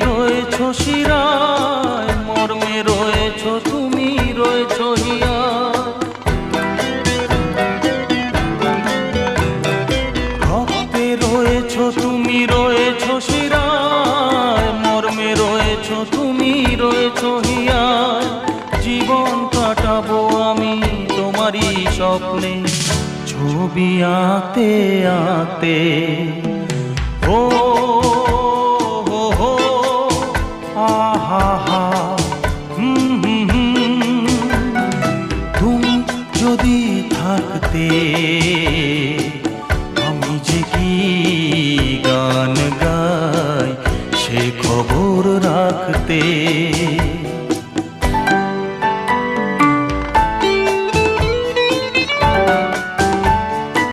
রয়েছো শিরায়, মর্মে রয়েছো তুমি রয়েছো হিয়ায়। রক্তে রয়েছো তুমি রয়েছো শিরায়, মর্মে রয়েছো তুমি রয়েছো হিয়ায়। জীবন কাটাবো আমি তোমারই স্বপ্নে, ছবি আঁকতে আঁকতে। ও